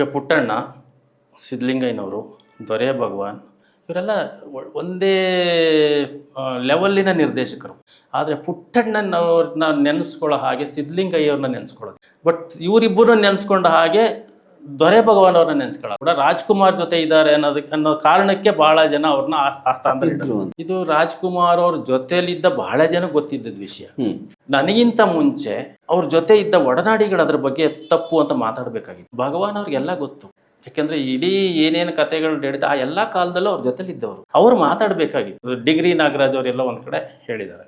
ಈಗ ಪುಟ್ಟಣ್ಣ, ಸಿದ್ಧಲಿಂಗಯ್ಯನವರು, ದೊರೆ ಭಗವಾನ್ ಇವರೆಲ್ಲ ಒಂದೇ ಲೆವೆಲ್ಲಿನ ನಿರ್ದೇಶಕರು. ಆದರೆ ಪುಟ್ಟಣ್ಣನವ್ರನ್ನ ನೆನೆಸ್ಕೊಳ್ಳೋ ಹಾಗೆ ಸಿದ್ಧಲಿಂಗಯ್ಯವ್ರನ್ನ ನೆನೆಸ್ಕೊಳ್ಳೋದು. ಬಟ್ ಇವರಿಬ್ಬರನ್ನ ನೆನೆಸ್ಕೊಂಡ ಹಾಗೆ ದೊರೆ ಭಗವಾನ್ ಅವ್ರನ್ನ ನೆನೆಸ್ಕೊಳ್ಳೋದು ಕೂಡ ರಾಜ್ಕುಮಾರ್ ಜೊತೆ ಇದ್ದಾರೆ ಅನ್ನೋ ಕಾರಣಕ್ಕೆ ಬಹಳ ಜನ ಅವ್ರನ್ನ ಆಸ್ಥಾನದಲ್ಲಿ ಇಟ್ಟರು. ಇದು ರಾಜ್ಕುಮಾರ್ ಅವ್ರ ಜೊತೆಲಿದ್ದ ಬಹಳ ಜನ ಗೊತ್ತಿದ್ದದ ವಿಷಯ. ನನಗಿಂತ ಮುಂಚೆ ಅವ್ರ ಜೊತೆ ಇದ್ದ ಒಡನಾಡಿಗಳು ಅದ್ರ ಬಗ್ಗೆ ತಪ್ಪು ಅಂತ ಮಾತಾಡಬೇಕಾಗಿತ್ತು. ಭಗವಾನ್ ಅವ್ರಿಗೆಲ್ಲ ಗೊತ್ತು, ಯಾಕೆಂದ್ರೆ ಇಡೀ ಏನೇನು ಕಥೆಗಳು ಹೇಳಿದ ಆ ಎಲ್ಲ ಕಾಲದಲ್ಲೂ ಅವ್ರ ಜೊತೆಲಿದ್ದವರು. ಅವ್ರು ಮಾತಾಡಬೇಕಾಗಿತ್ತು. ಡಿಗ್ರಿ ನಾಗರಾಜ್ ಅವರೆಲ್ಲ ಒಂದು ಕಡೆ ಹೇಳಿದ್ದಾರೆ,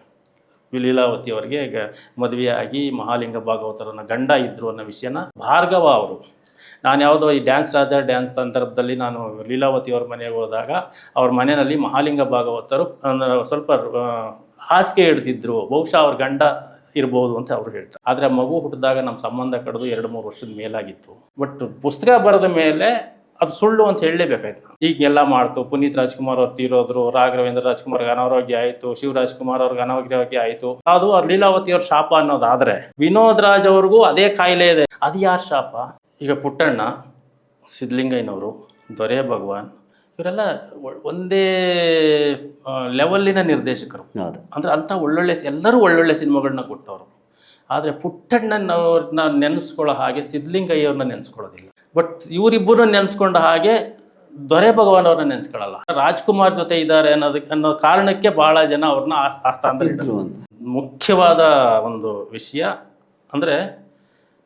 ಲೀಲಾವತಿ ಅವರಿಗೆ ಈಗ ಮದುವೆಯಾಗಿ ಮಹಾಲಿಂಗ ಭಾಗವತರನ್ನ ಗಂಡ ಇದ್ರು ಅನ್ನೋ ವಿಷಯನ ಭಾರ್ಗವ ಅವರು, ನಾನು ಯಾವುದೋ ಈ ಡ್ಯಾನ್ಸ್ ರಾಜ ಡ್ಯಾನ್ಸ್ ಸಂದರ್ಭದಲ್ಲಿ ನಾನು ಲೀಲಾವತಿ ಅವ್ರ ಮನೆಗೆ ಹೋದಾಗ ಅವ್ರ ಮನೆಯಲ್ಲಿ ಮಹಾಲಿಂಗ ಭಾಗವತರು ಸ್ವಲ್ಪ ಹಾಸಿಗೆ ಹಿಡ್ದಿದ್ರು, ಬಹುಶಃ ಅವ್ರ ಗಂಡ ಇರ್ಬೋದು ಅಂತ ಅವ್ರು ಹೇಳ್ತಾರೆ. ಆದರೆ ಮಗು ಹುಟ್ಟಿದಾಗ ನಮ್ಮ ಸಂಬಂಧ ಕಡಿದು 2-3 ವರ್ಷದ ಮೇಲಾಗಿತ್ತು. ಬಟ್ ಪುಸ್ತಕ ಬರೆದ ಮೇಲೆ ಅದು ಸುಳ್ಳು ಅಂತ ಹೇಳಲೇಬೇಕಾಯ್ತು. ಈಗೆಲ್ಲ ಮಾಡ್ತು, ಪುನೀತ್ ರಾಜ್ಕುಮಾರ್ ಅವ್ರು ತೀರೋದ್ರು, ರಾಘವೇಂದ್ರ ರಾಜ್ಕುಮಾರ್ಗೆ ಅನಾರೋಗ್ಯ ಆಯಿತು, ಶಿವರಾಜ್ಕುಮಾರ್ ಅವ್ರಿಗೆ ಅನಾರೋಗ್ಯ ಆಯಿತು, ಅದು ಅವ್ರ ಲೀಲಾವತಿ ಅವ್ರ ಶಾಪ ಅನ್ನೋದಾದರೆ ವಿನೋದ್ ರಾಜ್ ಅವ್ರಿಗೂ ಅದೇ ಕಾಯಿಲೆ ಇದೆ. ಅದು ಯಾರ ಶಾಪ? ಈಗ ಪುಟ್ಟಣ್ಣ, ಸಿದ್ಧಲಿಂಗಯ್ಯನವರು, ದೊರೆ ಭಗವಾನ್ ಇವರೆಲ್ಲ ಒಂದೇ ಲೆವೆಲ್ಲಿನ ನಿರ್ದೇಶಕರು. ಅಂದರೆ ಅಂಥ ಎಲ್ಲರೂ ಒಳ್ಳೊಳ್ಳೆ ಸಿನಿಮಾಗಳನ್ನ ಕೊಟ್ಟವರು. ಆದರೆ ಪುಟ್ಟಣ್ಣನವ್ರನ್ನ ನೆನೆಸ್ಕೊಳ್ಳೋ ಹಾಗೆ ಸಿದ್ಧಲಿಂಗಯ್ಯವ್ರನ್ನ ನೆನೆಸ್ಕೊಳ್ಳೋದಿಲ್ಲ. ಬಟ್ ಇವರಿಬ್ಬರನ್ನ ನೆನೆಸ್ಕೊಂಡ ಹಾಗೆ ದೊರೆ ಭಗವಾನ್ ಅವ್ರನ್ನ ನೆನೆಸ್ಕೊಳ್ಳಲ್ಲ. ರಾಜ್ಕುಮಾರ್ ಜೊತೆ ಇದ್ದಾರೆ ಅನ್ನೋ ಕಾರಣಕ್ಕೆ ಬಹಳ ಜನ ಅವ್ರನ್ನ ಆಸ್ಥಾನದಲ್ಲಿ ಇಟ್ಟರು. ಮುಖ್ಯವಾದ ಒಂದು ವಿಷಯ ಅಂದರೆ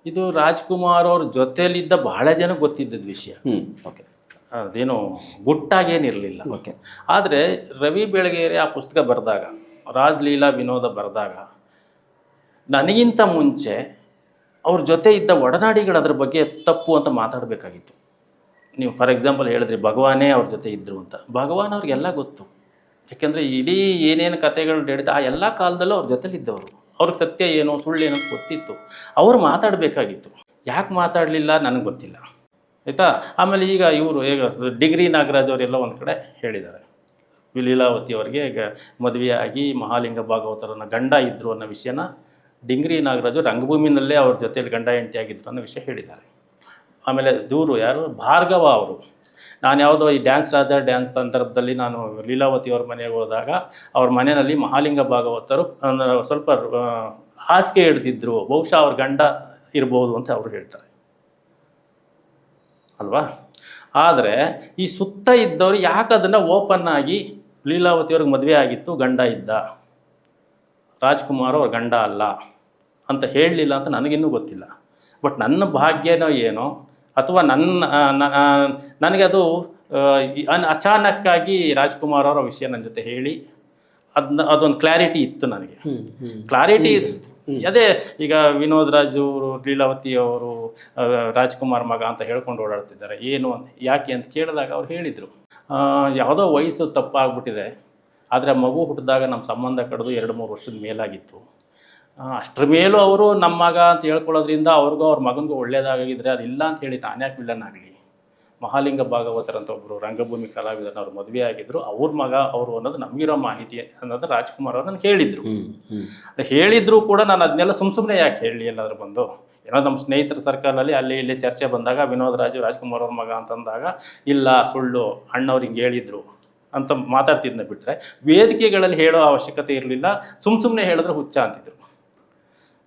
ಇದು ರಾಜ್ಕುಮಾರ್ ಅವ್ರ ಜೊತೆಲಿದ್ದ ಬಹಳ ಜನ ಗೊತ್ತಿದ್ದದ ವಿಷಯ. ಓಕೆ, ಅದೇನು ಗುಟ್ಟಾಗೇನಿರಲಿಲ್ಲ. ಓಕೆ, ಆದರೆ ರವಿ ಬೆಳಗೆರೆ ಆ ಪುಸ್ತಕ ಬರೆದಾಗ, ರಾಜ್ಲೀಲಾ ವಿನೋದ ಬರೆದಾಗ, ನನಗಿಂತ ಮುಂಚೆ ಅವ್ರ ಜೊತೆ ಇದ್ದ ಒಡನಾಡಿಗಳು ಅದ್ರ ಬಗ್ಗೆ ತಪ್ಪು ಅಂತ ಮಾತಾಡಬೇಕಾಗಿತ್ತು. ನೀವು ಫಾರ್ ಎಕ್ಸಾಂಪಲ್ ಹೇಳಿದ್ರಿ ಭಗವಾನೇ ಅವ್ರ ಜೊತೆ ಇದ್ದರು ಅಂತ. ಭಗವಾನ್ ಅವ್ರಿಗೆಲ್ಲ ಗೊತ್ತು, ಯಾಕೆಂದರೆ ಇಡೀ ಏನೇನು ಕಥೆಗಳು ಹೇಳಿದ ಆ ಎಲ್ಲ ಕಾಲದಲ್ಲೂ ಅವ್ರ ಜೊತೆಲಿದ್ದವರು. ಅವ್ರಿಗೆ ಸತ್ಯ ಏನು ಸುಳ್ಳು ಏನೋ ಗೊತ್ತಿತ್ತು. ಅವ್ರು ಮಾತಾಡಬೇಕಾಗಿತ್ತು. ಯಾಕೆ ಮಾತಾಡಲಿಲ್ಲ ನನಗೆ ಗೊತ್ತಿಲ್ಲ, ಆಯಿತಾ. ಆಮೇಲೆ ಈಗ ಡಿಗ್ರಿ ನಾಗರಾಜ್ ಅವರೆಲ್ಲ ಒಂದು ಕಡೆ ಹೇಳಿದ್ದಾರೆ, ಲೀಲಾವತಿ ಅವರಿಗೆ ಈಗ ಮದುವೆಯಾಗಿ ಮಹಾಲಿಂಗ ಭಾಗವತರನ್ನ ಗಂಡ ಇದ್ದರು ಅನ್ನೋ ವಿಷಯನ ಡಿಗ್ರಿ ನಾಗರಾಜು ರಂಗಭೂಮಿನಲ್ಲೇ ಅವ್ರ ಜೊತೆಲಿ ಗಂಡ ಹೆಂಡತಿ ಆಗಿದ್ರು ಅನ್ನೋ ವಿಷಯ ಹೇಳಿದ್ದಾರೆ. ಆಮೇಲೆ ಯಾರು ಭಾರ್ಗವ ಅವರು, ನಾನು ಯಾವುದೋ ಈ ಡ್ಯಾನ್ಸ್ ರಾಜ ಡ್ಯಾನ್ಸ್ ಸಂದರ್ಭದಲ್ಲಿ ನಾನು ಲೀಲಾವತಿ ಅವ್ರ ಮನೆಗೆ ಹೋದಾಗ ಅವ್ರ ಮನೆಯಲ್ಲಿ ಮಹಾಲಿಂಗ ಭಾಗವತರು ಸ್ವಲ್ಪ ಹಾಸಿಗೆ ಹಿಡ್ದಿದ್ರು, ಬಹುಶಃ ಅವ್ರ ಗಂಡ ಇರ್ಬೋದು ಅಂತ ಅವ್ರು ಹೇಳ್ತಾರೆ ಅಲ್ವಾ. ಆದರೆ ಈ ಸುತ್ತ ಇದ್ದವರು ಯಾಕೆ ಅದನ್ನು ಓಪನ್ ಆಗಿ ಲೀಲಾವತಿಯವ್ರಿಗೆ ಮದುವೆ ಆಗಿತ್ತು, ಗಂಡ ಇದ್ದ, ರಾಜ್ಕುಮಾರ್ ಅವ್ರ ಗಂಡ ಅಲ್ಲ ಅಂತ ಹೇಳಲಿಲ್ಲ ಅಂತ ನನಗಿನ್ನೂ ಗೊತ್ತಿಲ್ಲ. ಬಟ್ ನನ್ನ ಭಾಗ್ಯನೋ ಏನೋ ಅಥವಾ ನನಗೆ ಅದು ಅಚಾನಕ್ಕಾಗಿ ರಾಜ್ಕುಮಾರ್ ಅವರ ವಿಷಯ ನನ್ನ ಜೊತೆ ಹೇಳಿ ಅದೊಂದು ಕ್ಲಾರಿಟಿ ಇತ್ತು ನನಗೆ. ಕ್ಲಾರಿಟಿ ಅದೇ ಈಗ ವಿನೋದ್ ರಾಜ್ ಅವರು ಲೀಲಾವತಿ ಅವರು ರಾಜ್ಕುಮಾರ್ ಮಗ ಅಂತ ಹೇಳ್ಕೊಂಡು ಓಡಾಡ್ತಿದ್ದಾರೆ. ಏನು ಯಾಕೆ ಅಂತ ಕೇಳಿದಾಗ ಅವ್ರು ಹೇಳಿದರು, ಯಾವುದೋ ವಯಸ್ಸು ತಪ್ಪಾಗ್ಬಿಟ್ಟಿದೆ, ಆದರೆ ಮಗು ಹುಟ್ಟಿದಾಗ ನಮ್ಮ ಸಂಬಂಧ ಕಡಿದು 2-3 ವರ್ಷದ ಮೇಲಾಗಿತ್ತು. ಅಷ್ಟರ ಮೇಲೂ ಅವರು ನಮ್ಮ ಮಗ ಅಂತ ಹೇಳ್ಕೊಳ್ಳೋದ್ರಿಂದ ಅವ್ರಿಗೂ ಅವ್ರ ಮಗನಿಗೂ ಒಳ್ಳೇದಾಗಿದ್ದರೆ ಅದಿಲ್ಲ ಅಂತ ಹೇಳಿ ನಾನ್ಯಾಕೆ ವಿಲನ್ ಆಗಲಿ. ಮಹಾಲಿಂಗ ಭಾಗವತರಂತ ಒಬ್ಬರು ರಂಗಭೂಮಿ ಕಲಾವಿದನ ಅವ್ರು ಮದುವೆ ಆಗಿದ್ರು, ಅವ್ರ ಮಗ ಅವರು ಅನ್ನೋದು ನಮಗಿರೋ ಮಾಹಿತಿ ಅನ್ನೋದು ರಾಜ್ಕುಮಾರ್ ಅವ್ರು ನನಗೆ ಹೇಳಿದರು. ಹೇಳಿದ್ರು ಕೂಡ ನಾನು ಅದನ್ನೆಲ್ಲ ಸುಮ್ಮನೆ ಯಾಕೆ ಹೇಳಲಿ, ಎಲ್ಲಾದ್ರೂ ಬಂದು ಏನೋ ನಮ್ಮ ಸ್ನೇಹಿತರ ಸರ್ಕಲಲ್ಲಿ ಅಲ್ಲಿ ಇಲ್ಲಿ ಚರ್ಚೆ ಬಂದಾಗ ವಿನೋದ್ ರಾಜು ರಾಜ್ಕುಮಾರ್ ಅವ್ರ ಮಗ ಅಂತಂದಾಗ ಇಲ್ಲ ಸುಳ್ಳು ಅಣ್ಣವ್ರು ಹಿಂಗೆ ಹೇಳಿದರು ಅಂತ ಮಾತಾಡ್ತಿದ್ನ ಬಿಟ್ಟರೆ ವೇದಿಕೆಗಳಲ್ಲಿ ಹೇಳೋ ಅವಶ್ಯಕತೆ ಇರಲಿಲ್ಲ. ಸುಮ್ಮನೆ ಹೇಳಿದ್ರೆ ಹುಚ್ಚ ಅಂತಿದ್ರು.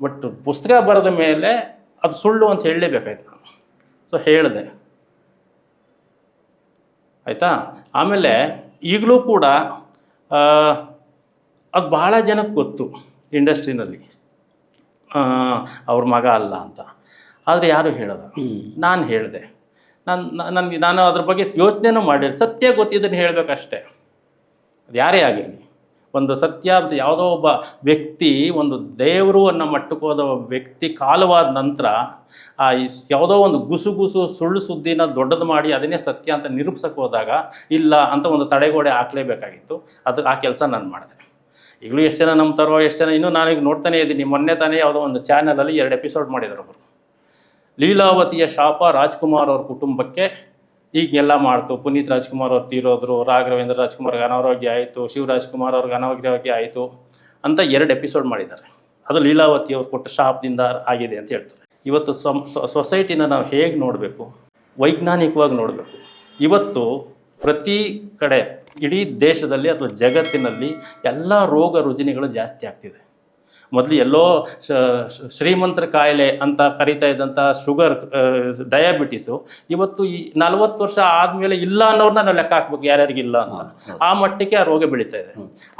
ಬಟ್ ಪುಸ್ತಕ ಬರೆದ ಮೇಲೆ ಅದು ಸುಳ್ಳು ಅಂತ ಹೇಳಲೇಬೇಕಾಯ್ತು ನಾನು. ಸೊ ಹೇಳಿದೆ, ಆಯಿತಾ. ಆಮೇಲೆ ಈಗಲೂ ಕೂಡ ಅದು ಬಹಳ ಜನಕ್ಕೆ ಗೊತ್ತು ಇಂಡಸ್ಟ್ರಿನಲ್ಲಿ ಅವ್ರ ಮಗ ಅಲ್ಲ ಅಂತ. ಆದರೆ ಯಾರು ಹೇಳೋದು, ನಾನು ಹೇಳಿದೆ. ನಾನು ಅದ್ರ ಬಗ್ಗೆ ಯೋಚನೆನೂ ಮಾಡಿದೆ. ಸತ್ಯ ಗೊತ್ತಿದ್ದನ್ನು ಹೇಳಬೇಕಷ್ಟೇ, ಅದು ಯಾರೇ ಆಗಿರಲಿ. ಒಂದು ಸತ್ಯ ಯಾವುದೋ ಒಬ್ಬ ವ್ಯಕ್ತಿ ಒಂದು ದೇವರು ಅನ್ನೋ ಮಟ್ಟಕ್ಕೆ ಹೋದ ವ್ಯಕ್ತಿ ಕಾಲವಾದ ನಂತರ ಯಾವುದೋ ಒಂದು ಗುಸು ಸುಳ್ಳು ಸುದ್ದಿನ ದೊಡ್ಡದು ಮಾಡಿ ಅದನ್ನೇ ಸತ್ಯ ಅಂತ ನಿರೂಪಿಸಕ್ಕೆ ಹೋದಾಗ ಇಲ್ಲ ಅಂತ ಒಂದು ತಡೆಗೋಡೆ ಹಾಕಲೇಬೇಕಾಗಿತ್ತು. ಆ ಕೆಲಸ ನಾನು ಮಾಡಿದೆ. ಈಗಲೂ ಎಷ್ಟು ಜನ ನಂಬ್ತಾರೋ, ಎಷ್ಟು ಜನ ಇನ್ನೂ ನಾನೀಗ ನೋಡ್ತಾನೆ ಇದ್ದೀನಿ. ಮೊನ್ನೆ ತಾನೇ ಯಾವುದೋ ಒಂದು ಚಾನಲಲ್ಲಿ 2 ಎಪಿಸೋಡ್ ಮಾಡಿದ್ರು ಅವರು. ಲೀಲಾವತಿಯ ಶಾಪ ರಾಜ್ಕುಮಾರ್ ಅವ್ರ ಕುಟುಂಬಕ್ಕೆ ಈಗೆಲ್ಲ ಮಾಡ್ತು, ಪುನೀತ್ ರಾಜ್ಕುಮಾರ್ ಅವ್ರು ತೀರೋದ್ರು, ರಾಘವೇಂದ್ರ ರಾಜ್ಕುಮಾರ್ಗೆ ಅನಾರೋಗ್ಯ ಆಯಿತು, ಶಿವರಾಜ್ಕುಮಾರ್ ಅವ್ರಿಗೆ ಅನಾರೋಗ್ಯ ಆಯಿತು ಅಂತ 2 ಎಪಿಸೋಡ್ ಮಾಡಿದ್ದಾರೆ. ಅದು ಲೀಲಾವತಿ ಅವ್ರು ಕೊಟ್ಟ ಶಾಪದಿಂದ ಆಗಿದೆ ಅಂತ ಹೇಳ್ತಾರೆ. ಇವತ್ತು ಸೊಸೈಟಿನ ನಾವು ಹೇಗೆ ನೋಡಬೇಕು, ವೈಜ್ಞಾನಿಕವಾಗಿ ನೋಡಬೇಕು. ಇವತ್ತು ಪ್ರತಿ ಕಡೆ ಇಡೀ ದೇಶದಲ್ಲಿ ಅಥವಾ ಜಗತ್ತಿನಲ್ಲಿ ಎಲ್ಲ ರೋಗ ರುಜಿನಗಳು ಜಾಸ್ತಿ ಆಗ್ತಿದೆ. ಮೊದಲು ಎಲ್ಲೋ ಶ್ರೀಮಂತರ ಕಾಯಿಲೆ ಅಂತ ಕರಿತಾ ಇದ್ದಂಥ ಶುಗರ್, ಡಯಾಬಿಟೀಸು ಇವತ್ತು ಈ 40 ವರ್ಷ ಆದಮೇಲೆ ಇಲ್ಲ ಅನ್ನೋರನ್ನ ನಾವು ಲೆಕ್ಕ ಹಾಕ್ಬೇಕು, ಯಾರ್ಯಾರಿಗಿಲ್ಲ ಅಂತ. ಆ ಮಟ್ಟಕ್ಕೆ ಆ ರೋಗ ಬೆಳೀತಾ ಇದೆ.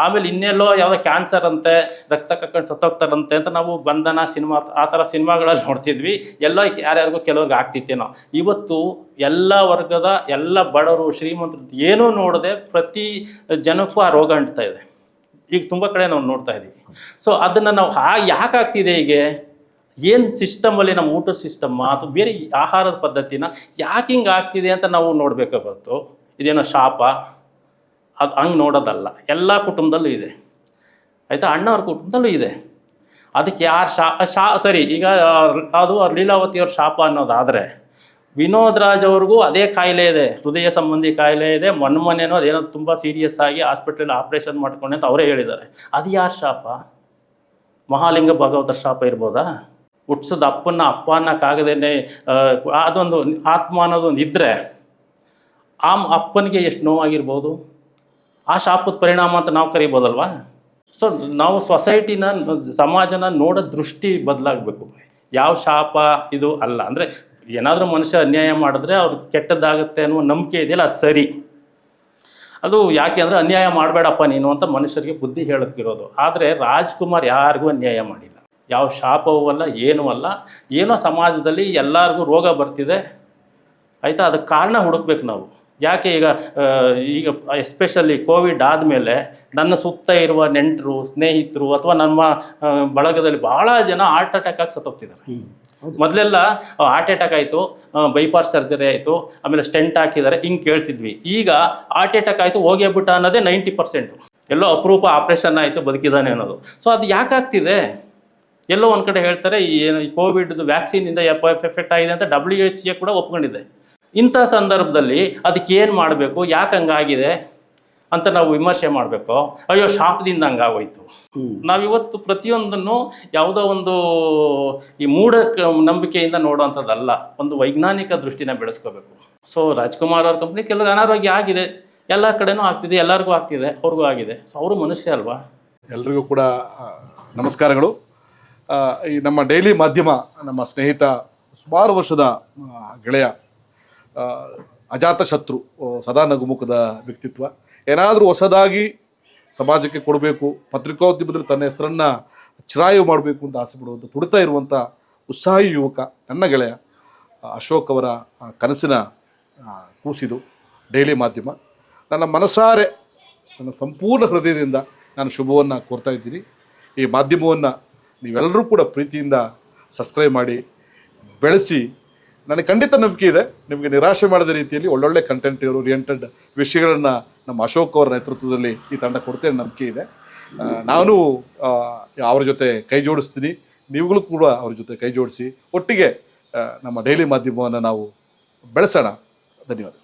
ಆಮೇಲೆ ಇನ್ನೆಲ್ಲೋ ಯಾವುದೋ ಕ್ಯಾನ್ಸರ್ ಅಂತೆ, ರಕ್ತ ಕಕ್ಕೊಂಡು ಸತ್ತೋಗ್ತಾರಂತೆ ಅಂತ ನಾವು ಬಂಧನ ಸಿನಿಮಾ ಆ ಥರ ಸಿನಿಮಾಗಳಲ್ಲಿ ನೋಡ್ತಿದ್ವಿ. ಎಲ್ಲೋ ಯಾರ್ಯಾರಿಗೂ ಕೆಲವ್ರಿಗೆ ಆಗ್ತಿತ್ತೇನೋ. ಇವತ್ತು ಎಲ್ಲ ವರ್ಗದ ಎಲ್ಲ ಬಡವರು ಶ್ರೀಮಂತರು ಏನೂ ನೋಡದೆ ಪ್ರತಿ ಜನಕ್ಕೂ ಆ ರೋಗ ಅಂಟ್ತಾ ಇದೆ. ಈಗ ತುಂಬ ಕಡೆ ನಾವು ನೋಡ್ತಾ ಇದ್ದೀವಿ. ಸೊ ಅದನ್ನು ನಾವು ಯಾಕೆ ಆಗ್ತಿದೆ, ಈಗ ಏನು ಸಿಸ್ಟಮಲ್ಲಿ ನಮ್ಮ ಊಟದ ಸಿಸ್ಟಮ್ಮ ಅಥವಾ ಬೇರೆ ಆಹಾರದ ಪದ್ಧತಿನ ಯಾಕೆ ಹಿಂಗೆ ಆಗ್ತಿದೆ ಅಂತ ನಾವು ನೋಡಬೇಕೆ ಹೊರತು ಇದೇನೋ ಶಾಪ ಅದು ಹಂಗೆ ನೋಡೋದಲ್ಲ. ಎಲ್ಲ ಕುಟುಂಬದಲ್ಲೂ ಇದೆ, ಆಯಿತಾ, ಅಣ್ಣವ್ರ ಕುಟುಂಬದಲ್ಲೂ ಇದೆ. ಅದಕ್ಕೆ ಯಾರು ಸರಿ, ಈಗ ಅದು ಲೀಲಾವತಿಯವ್ರ ಶಾಪ ಅನ್ನೋದಾದರೆ ವಿನೋದ್ ರಾಜ್ ಅವ್ರಿಗೂ ಅದೇ ಕಾಯಿಲೆ ಇದೆ, ಹೃದಯ ಸಂಬಂಧಿ ಕಾಯಿಲೆ ಇದೆ. ಮೊನ್ನೆನೋ ಅದೇನೋ ತುಂಬ ಸೀರಿಯಸ್ ಆಗಿ ಹಾಸ್ಪಿಟ್ಲಲ್ಲಿ ಆಪ್ರೇಷನ್ ಮಾಡ್ಕೊಂಡೆ ಅಂತ ಅವರೇ ಹೇಳಿದ್ದಾರೆ. ಅದು ಯಾರ ಶಾಪ? ಮಹಾಲಿಂಗ ಭಾಗವತರ ಶಾಪ ಇರ್ಬೋದಾ? ಹುಟ್ಸೋದು ಅಪ್ಪ ಅನ್ನೋಕ್ಕಾಗದೇನೆ ಅದೊಂದು ಆತ್ಮ ಅನ್ನೋದೊಂದು ಇದ್ದರೆ ಆ ಅಪ್ಪನಿಗೆ ಎಷ್ಟು ನೋವಾಗಿರ್ಬೋದು. ಆ ಶಾಪದ ಪರಿಣಾಮ ಅಂತ ನಾವು ಕರಿಬೋದಲ್ವಾ? ಸೊ ನಾವು ಸೊಸೈಟಿನ, ಸಮಾಜನ ನೋಡೋ ದೃಷ್ಟಿ ಬದಲಾಗಬೇಕು. ಯಾವ ಶಾಪ ಇದು ಅಲ್ಲ. ಅಂದರೆ ಏನಾದರೂ ಮನುಷ್ಯ ಅನ್ಯಾಯ ಮಾಡಿದ್ರೆ ಅವ್ರು ಕೆಟ್ಟದ್ದಾಗುತ್ತೆ ಅನ್ನುವ ನಂಬಿಕೆ ಇದೆಯಲ್ಲ, ಅದು ಸರಿ. ಅದು ಯಾಕೆ ಅಂದರೆ ಅನ್ಯಾಯ ಮಾಡಬೇಡಪ್ಪ ನೀನು ಅಂತ ಮನುಷ್ಯರಿಗೆ ಬುದ್ಧಿ ಹೇಳೋದಕ್ಕಿರೋದು. ಆದರೆ ರಾಜ್ಕುಮಾರ್ ಯಾರಿಗೂ ಅನ್ಯಾಯ ಮಾಡಿಲ್ಲ, ಯಾವ ಶಾಪವೂ ಅಲ್ಲ, ಏನೂ ಅಲ್ಲ. ಏನೋ ಸಮಾಜದಲ್ಲಿ ಎಲ್ಲರಿಗೂ ರೋಗ ಬರ್ತಿದೆ, ಆಯಿತಾ, ಅದಕ್ಕೆ ಕಾರಣ ಹುಡುಕ್ಬೇಕು ನಾವು. ಯಾಕೆ ಈಗ ಎಸ್ಪೆಷಲಿ ಕೋವಿಡ್ ಆದಮೇಲೆ ನನ್ನ ಸುತ್ತ ಇರುವ ನೆಂಟರು, ಸ್ನೇಹಿತರು ಅಥವಾ ನಮ್ಮ ಬಳಗದಲ್ಲಿ ಭಾಳ ಜನ ಹಾರ್ಟ್ ಅಟ್ಯಾಕ್ ಆಗಿ ಸತ್ತೋಗ್ತಿದ್ದಾರೆ. ಮೊದಲೆಲ್ಲ ಹಾರ್ಟ್ ಅಟ್ಯಾಕ್ ಆಯಿತು, ಬೈಪಾಸ್ ಸರ್ಜರಿ ಆಯಿತು, ಆಮೇಲೆ ಸ್ಟೆಂಟ್ ಹಾಕಿದ್ದಾರೆ, ಹಿಂಗೆ ಕೇಳ್ತಿದ್ವಿ. ಈಗ ಹಾರ್ಟ್ ಅಟ್ಯಾಕ್ ಆಯಿತು, ಹೋಗ್ಬಿಟ್ಟ ಅನ್ನೋದೇ 90%. ಎಲ್ಲೋ ಅಪರೂಪ ಆಪ್ರೇಷನ್ ಆಯಿತು, ಬದುಕಿದ್ದಾನೆ ಅನ್ನೋದು. ಸೊ ಅದು ಯಾಕೆ ಆಗ್ತಿದೆ? ಎಲ್ಲೋ ಒಂದು ಕಡೆ ಹೇಳ್ತಾರೆ ಈ ಕೋವಿಡ್ದು ವ್ಯಾಕ್ಸಿನಿಂದ ಎಫೆಕ್ಟ್ ಆಗಿದೆ ಅಂತ WHO ಕೂಡ ಒಪ್ಕೊಂಡಿದೆ. ಇಂಥ ಸಂದರ್ಭದಲ್ಲಿ ಅದಕ್ಕೆ ಏನು ಮಾಡಬೇಕು, ಯಾಕೆ ಹಂಗಾಗಿದೆ ಅಂತ ನಾವು ವಿಮರ್ಶೆ ಮಾಡಬೇಕು. ಅಯ್ಯೋ ಶಾಪದಿಂದ ಹಂಗಾಗೋಯ್ತು. ನಾವಿವತ್ತು ಪ್ರತಿಯೊಂದನ್ನು ಯಾವುದೋ ಒಂದು ಈ ಮೂಢ ನಂಬಿಕೆಯಿಂದ ನೋಡುವಂಥದ್ದಲ್ಲ, ಒಂದು ವೈಜ್ಞಾನಿಕ ದೃಷ್ಟಿನ ಬೆಳೆಸ್ಕೋಬೇಕು. ಸೊ ರಾಜ್ಕುಮಾರ್ ಅವ್ರ ಕಂಪ್ನಿ ಕೆಲವ್ರಿಗೆ ಅನಾರೋಗ್ಯ ಆಗಿದೆ, ಎಲ್ಲ ಕಡೆನೂ ಆಗ್ತಿದೆ, ಎಲ್ಲರಿಗೂ ಆಗ್ತಿದೆ, ಅವ್ರಿಗೂ ಆಗಿದೆ. ಸೊ ಅವರು ಮನುಷ್ಯ ಅಲ್ವಾ? ಎಲ್ರಿಗೂ ಕೂಡ ನಮಸ್ಕಾರಗಳು. ಈ ನಮ್ಮ ಡೈಲಿ ಮಾಧ್ಯಮ, ನಮ್ಮ ಸ್ನೇಹಿತ, ಸುಮಾರು ವರ್ಷದ ಗೆಳೆಯ, ಅಜಾತ ಶತ್ರು, ಸದಾ ನಗುಮುಖದ ವ್ಯಕ್ತಿತ್ವ, ಏನಾದರೂ ಹೊಸದಾಗಿ ಸಮಾಜಕ್ಕೆ ಕೊಡಬೇಕು, ಪತ್ರಿಕೋದ್ಯಮದಲ್ಲಿ ತನ್ನ ಹೆಸರನ್ನು ಚಿರಾಯು ಮಾಡಬೇಕು ಅಂತ ಆಸೆ ಪಡುವಂಥ, ತುಡಿತಾ ಇರುವಂಥ ಉತ್ಸಾಹಿ ಯುವಕ ನನ್ನ ಗೆಳೆಯ ಅಶೋಕ್ ಅವರ ಕನಸಿನ ಕೂಸಿದು ಡೈಲಿ ಮಾಧ್ಯಮ. ನನ್ನ ಮನಸಾರೆ, ನನ್ನ ಸಂಪೂರ್ಣ ಹೃದಯದಿಂದ ನಾನು ಶುಭವನ್ನು ಕೋರ್ತಾ ಇದ್ದೀನಿ. ಈ ಮಾಧ್ಯಮವನ್ನು ನೀವೆಲ್ಲರೂ ಕೂಡ ಪ್ರೀತಿಯಿಂದ ಸಬ್ಸ್ಕ್ರೈಬ್ ಮಾಡಿ ಬೆಳೆಸಿ. ನನಗೆ ಖಂಡಿತ ನಂಬಿಕೆ ಇದೆ, ನಿಮಗೆ ನಿರಾಶೆ ಮಾಡದ ರೀತಿಯಲ್ಲಿ ಒಳ್ಳೊಳ್ಳೆ ಕಂಟೆಂಟ್ ಓರಿಯೆಂಟೆಡ್ ವಿಷಯಗಳನ್ನು ನಮ್ಮ ಅಶೋಕ್ ಅವರ ನೇತೃತ್ವದಲ್ಲಿ ಈ ತಂಡ ಕೊಡ್ತೇನೆ ನಂಬಿಕೆ ಇದೆ. ನಾನು ಅವ್ರ ಜೊತೆ ಕೈ ಜೋಡಿಸ್ತೀನಿ, ನೀವುಗಳು ಕೂಡ ಅವ್ರ ಜೊತೆ ಕೈ ಜೋಡಿಸಿ ಒಟ್ಟಿಗೆ ನಮ್ಮ ಡೈಲಿ ಮಾಧ್ಯಮವನ್ನು ನಾವು ಬೆಳೆಸೋಣ. ಧನ್ಯವಾದ.